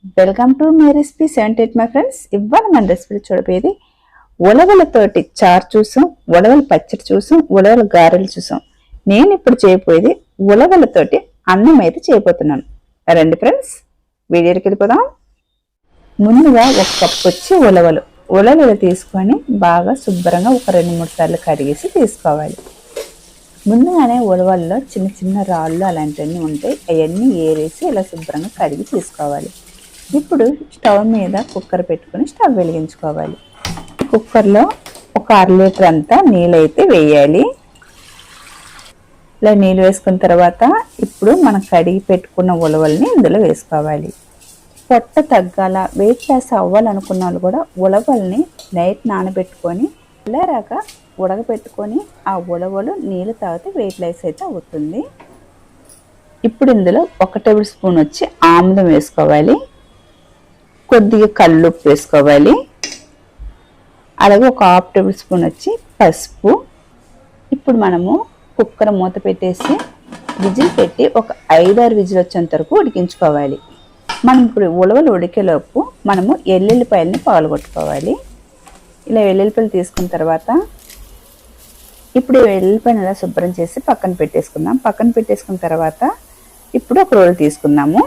Welcome to my recipe 78 my friends. ఇవాళ మన recipe చూడబోయేది ఉలవలతోటి చారు చూసాం, ఉలవల పచ్చడి చూసాం, ఉలవల గారెలు చూసాం. నేను ఇప్పుడు చేయబోయేది ఉలవలతోటి అన్నం అయితే చేయబోతున్నాను. రండి ఫ్రెండ్స్, వీడియోకి వెళ్ళిపోదాం. ముందుగా ఒక కప్పు వచ్చి ఉలవలు తీసుకొని బాగా శుభ్రంగా ఒక 2-3 సార్లు కడిగేసి తీసుకోవాలి. ముందుగానే ఉలవల్లో చిన్న చిన్న రాళ్ళు అలాంటివన్నీ ఉంటాయి, అవన్నీ ఏరేసి ఇలా శుభ్రంగా కడిగి తీసుకోవాలి. ఇప్పుడు స్టవ్ మీద కుక్కర్ పెట్టుకొని స్టవ్ వెలిగించుకోవాలి. కుక్కర్లో ఒక 1/2 లీటర్ అంతా నీళ్ళు అయితే వేయాలి. ఇలా నీళ్ళు వేసుకున్న తర్వాత ఇప్పుడు మనం కడిగి పెట్టుకున్న ఉలవల్ని ఇందులో వేసుకోవాలి. పొట్ట తగ్గాల, వెయిట్ లాస్ అవ్వాలనుకున్న వాళ్ళు కూడా ఉలవల్ని నైట్ నానబెట్టుకొని ఇలారాక ఉడకబెట్టుకొని ఆ ఉలవలు నీళ్ళు తాగితే వెయిట్ లాస్ అయితే అవుతుంది. ఇప్పుడు ఇందులో 1 టేబుల్ స్పూన్ వచ్చి ఆముదం వేసుకోవాలి, కొద్దిగా కల్లుప్పు వేసుకోవాలి, అలాగే ఒక 1/2 టేబుల్ స్పూన్ వచ్చి పసుపు. ఇప్పుడు మనము కుక్కర్ మూత పెట్టేసి విజిల్ పెట్టి ఒక 5-6 విజిల్ వచ్చేంత వరకు ఉడికించుకోవాలి. మనం ఇప్పుడు ఉలవలు ఉడికేలోపు మనము ఎల్లుల్లిపాయలని పగలగొట్టుకోవాలి. ఇలా వెల్లుల్లిపాయలు తీసుకున్న తర్వాత ఇప్పుడు వెల్లుల్లిపాయలు ఇలా శుభ్రం చేసి పక్కన పెట్టేసుకుందాం. పక్కన పెట్టేసుకున్న తర్వాత ఇప్పుడు ఒక రోలు తీసుకుందాము.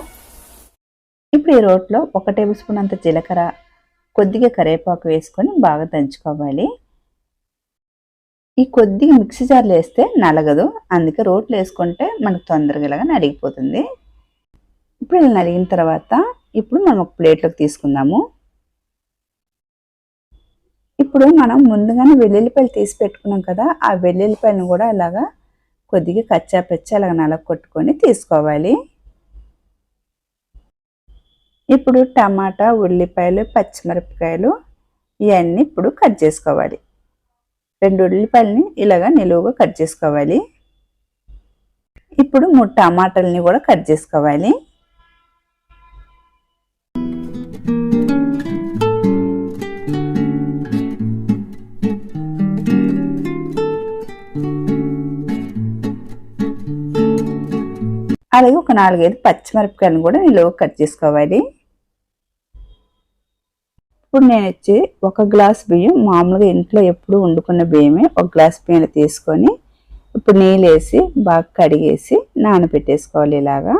ఇప్పుడు ఈ రోట్లో 1 టేబుల్ స్పూన్ అంత జీలకర్ర, కొద్దిగా కరివేపాకు వేసుకొని బాగా దంచుకోవాలి. ఈ కొద్దిగా మిక్సీ జార్లో వేస్తే నలగదు, అందుకే రోట్లో వేసుకుంటే మనకు తొందరగా ఇలాగా నలిగిపోతుంది. ఇప్పుడు ఇలా నలిగిన తర్వాత ఇప్పుడు మనం ఒక ప్లేట్లోకి తీసుకుందాము. ఇప్పుడు మనం ముందుగానే వెల్లుల్లిపాయలు తీసి పెట్టుకున్నాం కదా, ఆ వెల్లుల్లిపాయలను కూడా ఇలాగా కొద్దిగా కచ్చా పెచ్చా అలాగ నలగ కొట్టుకొని తీసుకోవాలి. ఇప్పుడు టమాటా, ఉల్లిపాయలు, పచ్చిమిరపకాయలు ఇవన్నీ ఇప్పుడు కట్ చేసుకోవాలి. 2 ఉల్లిపాయలని ఇలాగా నిలువుగా కట్ చేసుకోవాలి. ఇప్పుడు 3 టమాటాలని కూడా కట్ చేసుకోవాలి. అలాగే ఒక 4-5 పచ్చిమిరపకాయలను కూడా నిలువుగా కట్ చేసుకోవాలి. ఇప్పుడు నేను వచ్చి 1 గ్లాస్ బియ్యం, మామూలుగా ఇంట్లో ఎప్పుడు వండుకున్న బియ్యమే, 1 గ్లాస్ బియ్యం తీసుకొని ఇప్పుడు నీళ్ళు వేసి బాగా కడిగేసి నానబెట్టేసుకోవాలి ఇలాగా.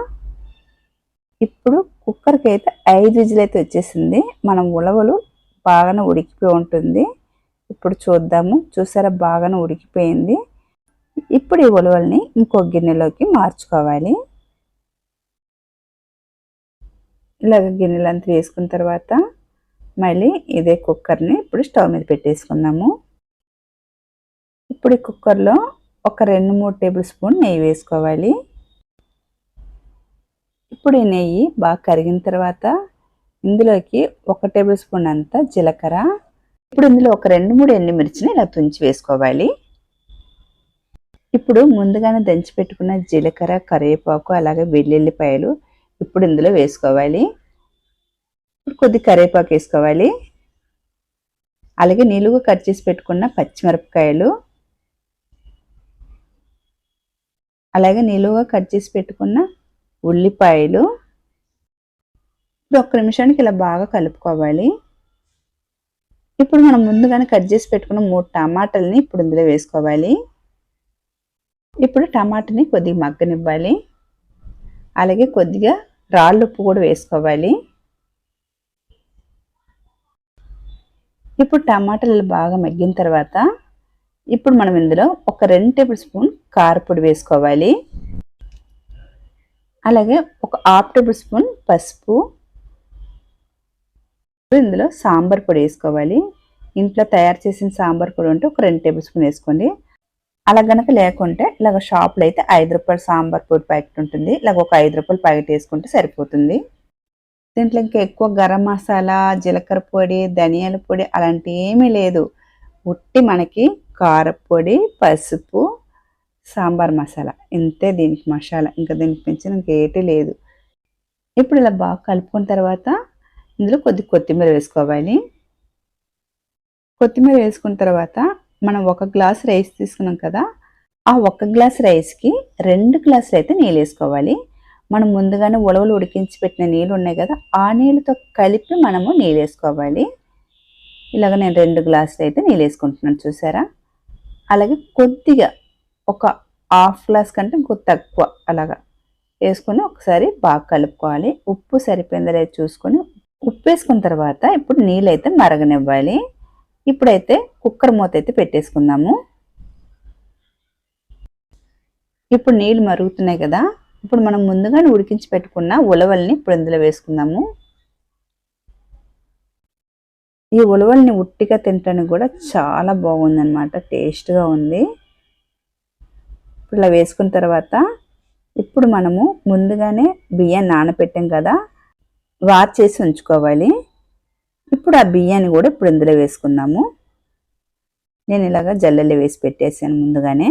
ఇప్పుడు కుక్కర్కి అయితే 5 విజిల్ అయితే వచ్చేసింది. మనం ఉలవలు బాగానే ఉడికిపోయి ఉంటుంది. ఇప్పుడు చూద్దాము. చూసారా, బాగానే ఉడికిపోయింది. ఇప్పుడు ఈ ఉలవల్ని ఇంకో గిన్నెలోకి మార్చుకోవాలి. ఇలాగ గిన్నెలంతా వేసుకున్న తర్వాత మళ్ళీ ఇదే కుక్కర్ని ఇప్పుడు స్టవ్ మీద పెట్టేసుకుందాము. ఇప్పుడు ఈ కుక్కర్లో ఒక 2-3 టేబుల్ స్పూన్ నెయ్యి వేసుకోవాలి. ఇప్పుడు ఈ నెయ్యి బాగా కరిగిన తర్వాత ఇందులోకి 1 టేబుల్ స్పూన్ అంతా జీలకర్ర, ఇప్పుడు ఇందులో ఒక 2-3 ఎండుమిర్చిని ఇలా తుంచి వేసుకోవాలి. ఇప్పుడు ముందుగానే దంచి పెట్టుకున్న జీలకర్ర, కరివేపాకు అలాగే వెల్లుల్లిపాయలు ఇప్పుడు ఇందులో వేసుకోవాలి. ఇప్పుడు కొద్ది కరివేపాకు వేసుకోవాలి. అలాగే నిలువుగా కట్ చేసి పెట్టుకున్న పచ్చిమిరపకాయలు, అలాగే నిలువుగా కట్ చేసి పెట్టుకున్న ఉల్లిపాయలు. ఇప్పుడు 1 నిమిషానికి ఇలా బాగా కలుపుకోవాలి. ఇప్పుడు మనం ముందుగానే కట్ చేసి పెట్టుకున్న 3 టమాటాలని ఇప్పుడు ఇందులో వేసుకోవాలి. ఇప్పుడు టమాటాని కొద్దిగా మగ్గనివ్వాలి. అలాగే కొద్దిగా రాళ్ళ ఉప్పు కూడా వేసుకోవాలి. ఇప్పుడు టమాటాలు బాగా మగ్గిన తర్వాత ఇప్పుడు మనం ఇందులో ఒక 2 టేబుల్ స్పూన్ కారపొడి వేసుకోవాలి. అలాగే ఒక 1/2 టేబుల్ స్పూన్ పసుపు, ఇందులో సాంబార్ పొడి వేసుకోవాలి. ఇంట్లో తయారు చేసిన సాంబార్ పొడి ఉంటే ఒక 2 టేబుల్ స్పూన్ వేసుకోండి. అలా గనక లేకుంటే ఇలాగ షాప్లో అయితే 5 రూపాయల సాంబార్ పొడి ప్యాకెట్ ఉంటుంది, ఇలాగ ఒక 5 రూపాయల ప్యాకెట్ వేసుకుంటే సరిపోతుంది. దీంట్లో ఇంకా ఎక్కువ గరం మసాలా, జీలకర్ర పొడి, ధనియాల పొడి అలాంటి ఏమీ లేదు. ఉట్టి మనకి కారపొడి, పసుపు, సాంబార్ మసాలా ఇంతే దీనికి మసాలా. ఇంకా దీనికి మించిన ఇంకేటీ లేదు. ఇప్పుడు ఇలా బాగా కలుపుకున్న తర్వాత ఇందులో కొత్తిమీర వేసుకోవాలి. కొత్తిమీర వేసుకున్న తర్వాత మనం 1 గ్లాస్ రైస్ తీసుకున్నాం కదా, ఆ 1 గ్లాస్ రైస్కి 2 గ్లాసులు అయితే నీళ్ళు వేసుకోవాలి. మనం ముందుగానే ఉలవలు ఉడికించి పెట్టిన నీళ్ళు ఉన్నాయి కదా, ఆ నీళ్ళతో కలిపి మనము నీళ్ళు వేసుకోవాలి. ఇలాగ నేను 2 గ్లాసులు అయితే నీళ్ళు వేసుకుంటున్నాను చూసారా. అలాగే కొద్దిగా ఒక హాఫ్ గ్లాస్ కంటే ఇంకొద్ది తక్కువ అలాగా వేసుకొని ఒకసారి బాగా కలుపుకోవాలి. ఉప్పు సరిపోయిందో లేదో చూసుకొని ఉప్పు వేసుకున్న తర్వాత ఇప్పుడు నీళ్ళు అయితే మరగనివ్వాలి. ఇప్పుడైతే కుక్కర్ మూత అయితే పెట్టేసుకుందాము. ఇప్పుడు నీళ్ళు మరుగుతున్నాయి కదా, ఇప్పుడు మనం ముందుగానే ఉడికించి పెట్టుకున్న ఉలవల్ని ఇప్పుడు ఇందులో వేసుకుందాము. ఈ ఉలవల్ని ఉట్టిగా తినడానికి కూడా చాలా బాగుందన్నమాట, టేస్ట్గా ఉంది. ఇలా వేసుకున్న తర్వాత ఇప్పుడు మనము ముందుగానే బియ్యాన్ని నానబెట్టాం కదా, వార్చేసి ఉంచుకోవాలి. ఇప్పుడు ఆ బియ్యాన్ని కూడా ఇప్పుడు ఇందులో వేసుకుందాము. నేను ఇలాగ జల్లెల్లో వేసి పెట్టేసాను ముందుగానే.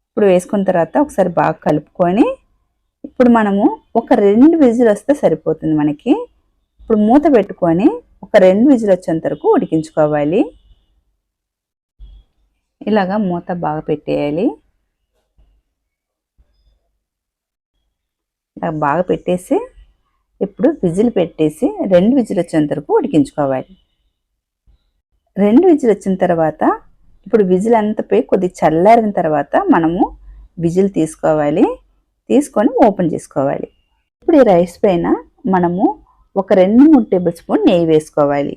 ఇప్పుడు వేసుకున్న తర్వాత ఒకసారి బాగా కలుపుకొని ఇప్పుడు మనము ఒక 2 విజిల్ వస్తే సరిపోతుంది మనకి. ఇప్పుడు మూత పెట్టుకొని ఒక 2 విజిల్ వచ్చేంత వరకు ఉడికించుకోవాలి. ఇలాగా మూత బాగా పెట్టేయాలి. ఇలా బాగా పెట్టేసి ఇప్పుడు విజిల్ పెట్టేసి 2 విజిల్ వచ్చేంత వరకు ఉడికించుకోవాలి. 2 విజిల్ వచ్చిన తర్వాత ఇప్పుడు విజిల్ అంతా పోయి కొద్దిగా చల్లారిన తర్వాత మనము విజిల్ తీసుకోవాలి. తీసుకొని ఓపెన్ చేసుకోవాలి. ఇప్పుడు ఈ రైస్ పైన మనము ఒక 2-3 టేబుల్ స్పూన్ నెయ్యి వేసుకోవాలి.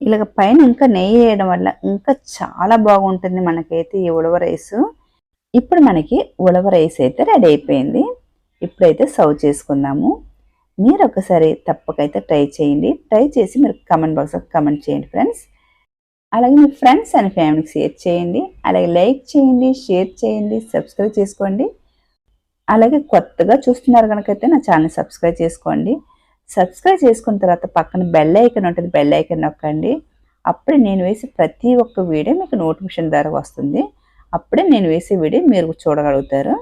ఇలాగ పైన ఇంకా నెయ్యి వేయడం వల్ల ఇంకా చాలా బాగుంటుంది మనకైతే ఈ ఉలవ రైస్. ఇప్పుడు మనకి ఉలవ రైస్ అయితే రెడీ అయిపోయింది. ఇప్పుడైతే సర్వ్ చేసుకుందాము. మీరు ఒకసారి తప్పకైతే ట్రై చేయండి. ట్రై చేసి మీరు కామెంట్ బాక్స్లో కామెంట్ చేయండి ఫ్రెండ్స్. అలాగే మీ ఫ్రెండ్స్ అండ్ ఫ్యామిలీకి షేర్ చేయండి. అలాగే లైక్ చేయండి, షేర్ చేయండి, సబ్స్క్రైబ్ చేసుకోండి. అలాగే కొత్తగా చూస్తున్నారు కనుకైతే నా ఛానల్ సబ్స్క్రైబ్ చేసుకోండి. సబ్స్క్రైబ్ చేసుకున్న తర్వాత పక్కన బెల్ ఐకాన్ ఉంటుంది, బెల్ ఐకాన్ నొక్కండి. అప్పుడే నేను వేసే ప్రతి ఒక్క వీడియో మీకు నోటిఫికేషన్ ద్వారా వస్తుంది. అప్పుడే నేను వేసే వీడియో మీరు చూడగలుగుతారు.